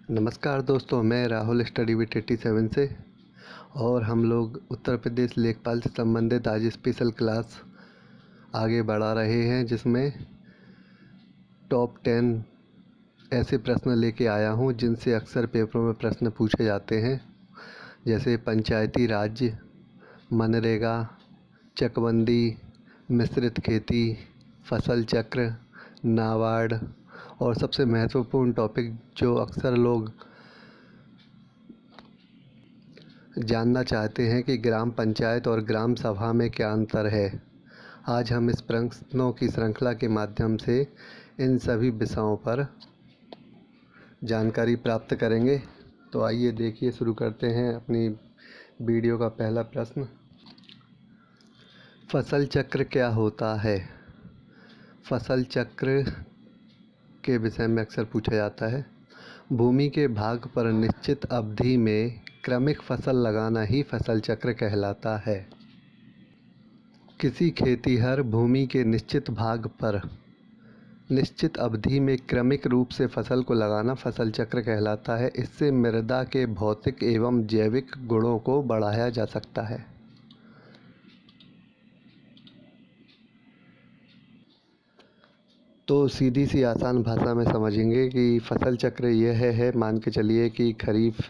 नमस्कार दोस्तों, मैं राहुल स्टडी विद 87 से। और हम लोग उत्तर प्रदेश लेखपाल से संबंधित आज स्पेशल क्लास आगे बढ़ा रहे हैं, जिसमें टॉप 10 ऐसे प्रश्न लेके आया हूं जिनसे अक्सर पेपरों में प्रश्न पूछे जाते हैं, जैसे पंचायती राज, मनरेगा, चकबंदी, मिश्रित खेती, फसल चक्र, नाबार्ड और सबसे महत्वपूर्ण टॉपिक जो अक्सर लोग जानना चाहते हैं कि ग्राम पंचायत और ग्राम सभा में क्या अंतर है। आज हम इस प्रश्नों की श्रृंखला के माध्यम से इन सभी विषयों पर जानकारी प्राप्त करेंगे। तो आइए देखिए, शुरू करते हैं अपनी वीडियो का पहला प्रश्न। फसल चक्र क्या होता है? फसल चक्र के विषय में अक्सर पूछा जाता है। भूमि के भाग पर निश्चित अवधि में क्रमिक फसल लगाना ही फसल चक्र कहलाता है। किसी खेतिहर भूमि के निश्चित भाग पर निश्चित अवधि में क्रमिक रूप से फसल को लगाना फसल चक्र कहलाता है। इससे मृदा के भौतिक एवं जैविक गुणों को बढ़ाया जा सकता है। तो सीधी सी आसान भाषा में समझेंगे कि फसल चक्र यह है, मान के चलिए कि खरीफ,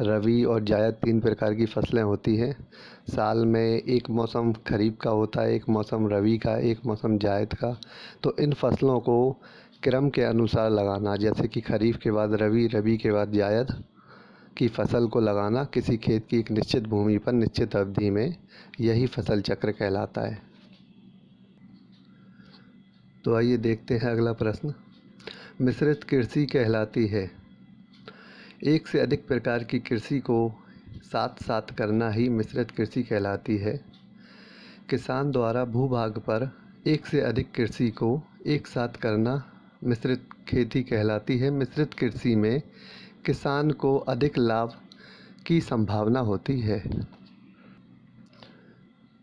रबी और जायद 3 प्रकार की फसलें होती हैं। साल में एक मौसम खरीफ का होता है, एक मौसम रबी का, एक मौसम जायद का। तो इन फसलों को क्रम के अनुसार लगाना, जैसे कि खरीफ के बाद रबी, रबी के बाद जायद की फसल को लगाना किसी खेत की एक निश्चित भूमि पर निश्चित अवधि में, यही फसल चक्र कहलाता है। तो आइए देखते हैं अगला प्रश्न। मिश्रित कृषि कहलाती है। एक से अधिक प्रकार की कृषि को साथ साथ करना ही मिश्रित कृषि कहलाती है। किसान द्वारा भूभाग पर एक से अधिक कृषि को एक साथ करना मिश्रित खेती कहलाती है। मिश्रित कृषि में किसान को अधिक लाभ की संभावना होती है।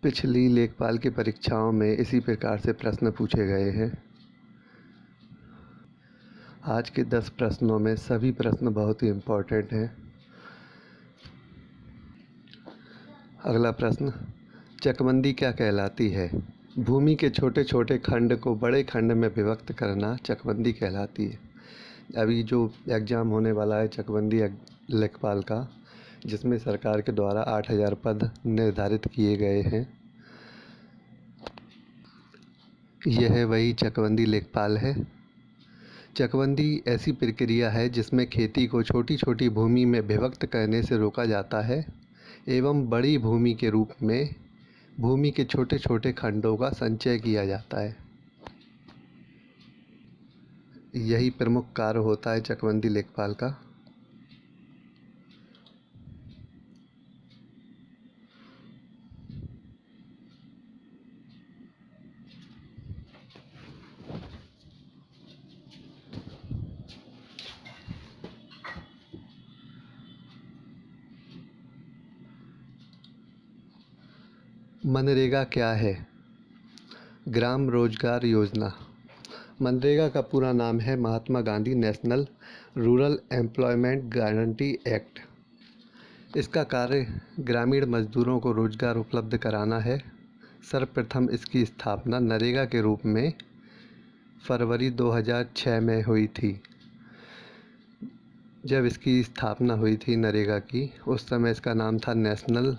पिछली लेखपाल की परीक्षाओं में इसी प्रकार से प्रश्न पूछे गए हैं। आज के 10 प्रश्नों में सभी प्रश्न बहुत ही इम्पोर्टेंट हैं। अगला प्रश्न, चकबंदी क्या कहलाती है? भूमि के छोटे छोटे खंड को बड़े खंड में विभक्त करना चकबंदी कहलाती है। अभी जो एग्ज़ाम होने वाला है चकबंदी लेखपाल का, जिसमें सरकार के द्वारा 8000 पद निर्धारित किए गए हैं, यह वही चकबंदी लेखपाल है। चकबंदी ऐसी प्रक्रिया है जिसमें खेती को छोटी छोटी भूमि में विभक्त करने से रोका जाता है एवं बड़ी भूमि के रूप में भूमि के छोटे छोटे खंडों का संचय किया जाता है। यही प्रमुख कार्य होता है चकबंदी लेखपाल का। मनरेगा क्या है? ग्राम रोजगार योजना। मनरेगा का पूरा नाम है Mahatma Gandhi national rural employment guarantee act. इसका कार्य ग्रामीण मजदूरों को रोजगार उपलब्ध कराना है। सर्वप्रथम इसकी स्थापना नरेगा के रूप में फरवरी 2006 में हुई थी। जब इसकी स्थापना हुई थी नरेगा की, उस समय इसका नाम था national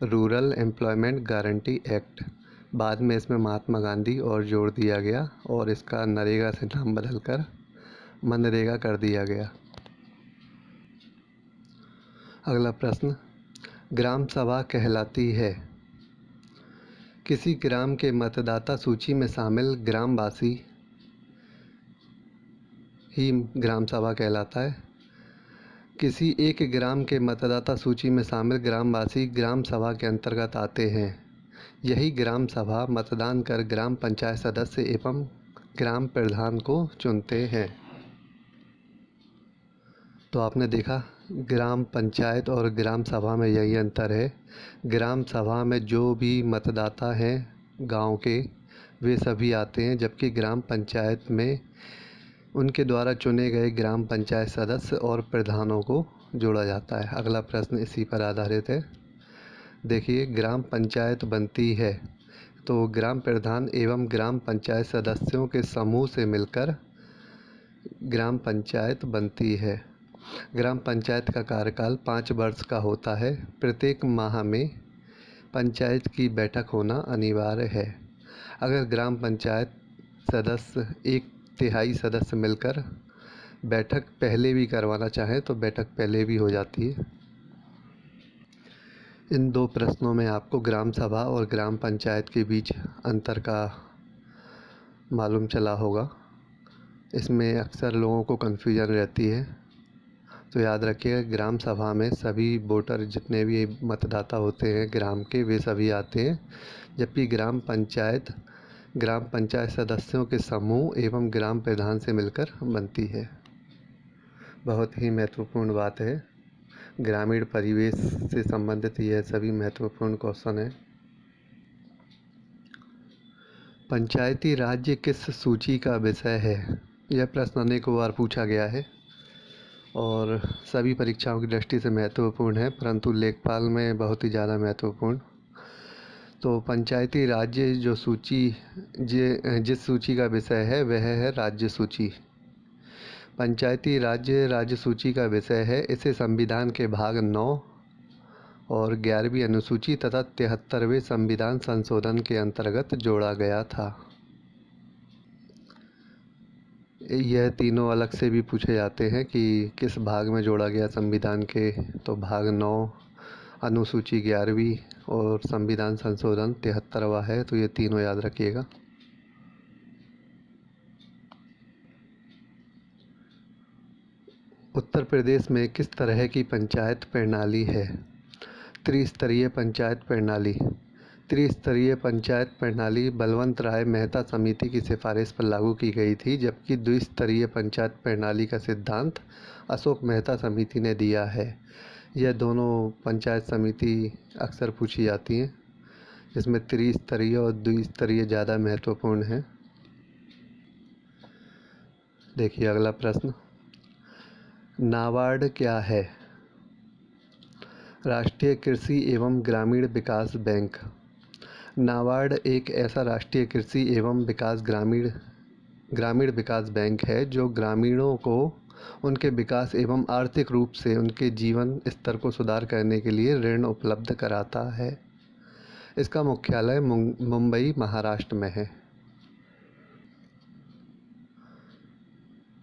rural employment guarantee act. बाद में इसमें महात्मा गांधी और जोड़ दिया गया और इसका नरेगा से नाम बदलकर मनरेगा कर दिया गया। अगला प्रश्न, ग्राम सभा कहलाती है। किसी ग्राम के मतदाता सूची में शामिल ग्रामवासी ही ग्राम सभा कहलाता है। किसी एक ग्राम के मतदाता सूची में शामिल ग्रामवासी ग्राम सभा के अंतर्गत आते हैं। यही ग्राम सभा मतदान कर ग्राम पंचायत सदस्य एवं ग्राम प्रधान को चुनते हैं। तो आपने देखा, ग्राम पंचायत और ग्राम सभा में यही अंतर है। ग्राम सभा में जो भी मतदाता हैं गांव के, वे सभी आते हैं, जबकि ग्राम पंचायत में उनके द्वारा चुने गए ग्राम पंचायत सदस्य और प्रधानों को जोड़ा जाता है। अगला प्रश्न इसी पर आधारित है। देखिए, ग्राम पंचायत बनती है तो ग्राम प्रधान एवं ग्राम पंचायत सदस्यों के समूह से मिलकर ग्राम पंचायत बनती है। ग्राम पंचायत का कार्यकाल 5 वर्ष का होता है। प्रत्येक माह में पंचायत की बैठक होना अनिवार्य है। अगर ग्राम पंचायत सदस्य 1/3 सदस्य मिलकर बैठक पहले भी करवाना चाहें तो बैठक पहले भी हो जाती है। इन 2 प्रश्नों में आपको ग्राम सभा और ग्राम पंचायत के बीच अंतर का मालूम चला होगा। इसमें अक्सर लोगों को कन्फ्यूजन रहती है, तो याद रखिएगा, ग्राम सभा में सभी वोटर जितने भी मतदाता होते हैं ग्राम के, वे सभी आते हैं, जबकि ग्राम पंचायत सदस्यों के समूह एवं ग्राम प्रधान से मिलकर बनती है। बहुत ही महत्वपूर्ण बात है। ग्रामीण परिवेश से संबंधित यह सभी महत्वपूर्ण क्वेश्चन हैं। पंचायती राज्य किस सूची का विषय है? यह प्रश्न अनेकों बार पूछा गया है और सभी परीक्षाओं की दृष्टि से महत्वपूर्ण है, परंतु लेखपाल में बहुत ही ज़्यादा महत्वपूर्ण। तो पंचायती राज्य जो सूची जिस सूची का विषय है वह है राज्य सूची। पंचायती राज्य सूची का विषय है। इसे संविधान के भाग 9 और 11वीं अनुसूची तथा 73वें संविधान संशोधन के अंतर्गत जोड़ा गया था। यह तीनों अलग से भी पूछे जाते हैं कि किस भाग में जोड़ा गया संविधान के, तो भाग 9, अनुसूची 11वीं और संविधान संशोधन 73वां है, तो ये तीनों याद रखिएगा। उत्तर प्रदेश में किस तरह की पंचायत प्रणाली है? त्रिस्तरीय पंचायत प्रणाली। त्रिस्तरीय पंचायत प्रणाली बलवंत राय मेहता समिति की सिफारिश पर लागू की गई थी, जबकि द्विस्तरीय पंचायत प्रणाली का सिद्धांत अशोक मेहता समिति ने दिया है। यह दोनों पंचायत समिति अक्सर पूछी जाती हैं, जिसमें त्रिस्तरीय और द्विस्तरीय ज़्यादा महत्वपूर्ण है। देखिए अगला प्रश्न, नाबार्ड क्या है? राष्ट्रीय कृषि एवं ग्रामीण विकास बैंक। नाबार्ड एक ऐसा राष्ट्रीय कृषि एवं ग्रामीण विकास बैंक है जो ग्रामीणों को उनके विकास एवं आर्थिक रूप से उनके जीवन स्तर को सुधार करने के लिए ऋण उपलब्ध कराता है। इसका मुख्यालय मुंबई, महाराष्ट्र में है।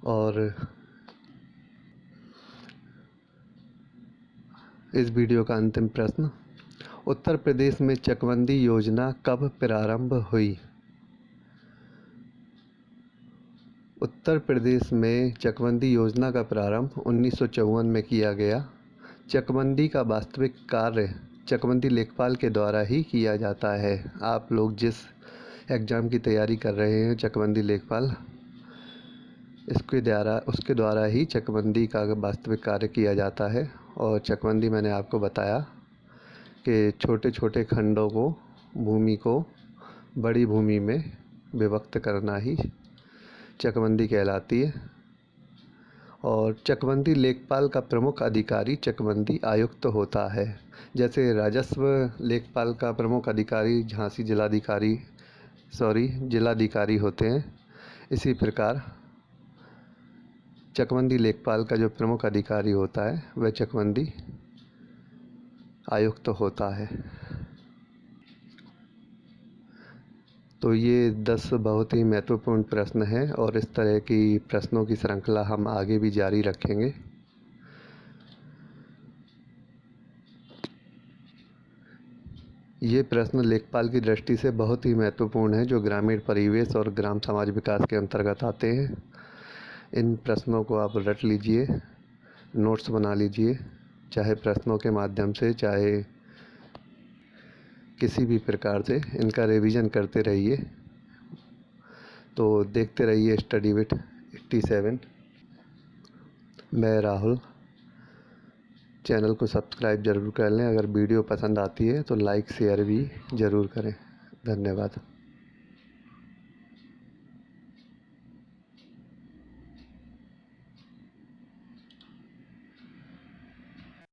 और इस वीडियो का अंतिम प्रश्न, उत्तर प्रदेश में चकबंदी योजना कब प्रारंभ हुई? उत्तर प्रदेश में चकबंदी योजना का प्रारंभ 1954 में किया गया। चकबंदी का वास्तविक कार्य चकबंदी लेखपाल के द्वारा ही किया जाता है। आप लोग जिस एग्ज़ाम की तैयारी कर रहे हैं चकबंदी लेखपाल, उसके द्वारा ही चकबंदी का वास्तविक कार्य किया जाता है। और चकबंदी मैंने आपको बताया कि छोटे छोटे खंडों को, भूमि को बड़ी भूमि में विभक्त करना ही चकबंदी कहलाती है। और चकबंदी लेखपाल का प्रमुख अधिकारी चकबंदी आयुक्त होता है। जैसे राजस्व लेखपाल का प्रमुख अधिकारी झांसी जिलाधिकारी होते हैं, इसी प्रकार चकबंदी लेखपाल का जो प्रमुख अधिकारी होता है वह चकबंदी आयुक्त होता है। तो ये 10 बहुत ही महत्वपूर्ण प्रश्न हैं और इस तरह की प्रश्नों की श्रृंखला हम आगे भी जारी रखेंगे। ये प्रश्न लेखपाल की दृष्टि से बहुत ही महत्वपूर्ण है, जो ग्रामीण परिवेश और ग्राम समाज विकास के अंतर्गत आते हैं। इन प्रश्नों को आप रट लीजिए, नोट्स बना लीजिए, चाहे प्रश्नों के माध्यम से चाहे किसी भी प्रकार से इनका रिवीजन करते रहिए। तो देखते रहिए स्टडी विद 87। मैं राहुल। चैनल को सब्सक्राइब ज़रूर कर लें। अगर वीडियो पसंद आती है तो लाइक शेयर भी ज़रूर करें। धन्यवाद।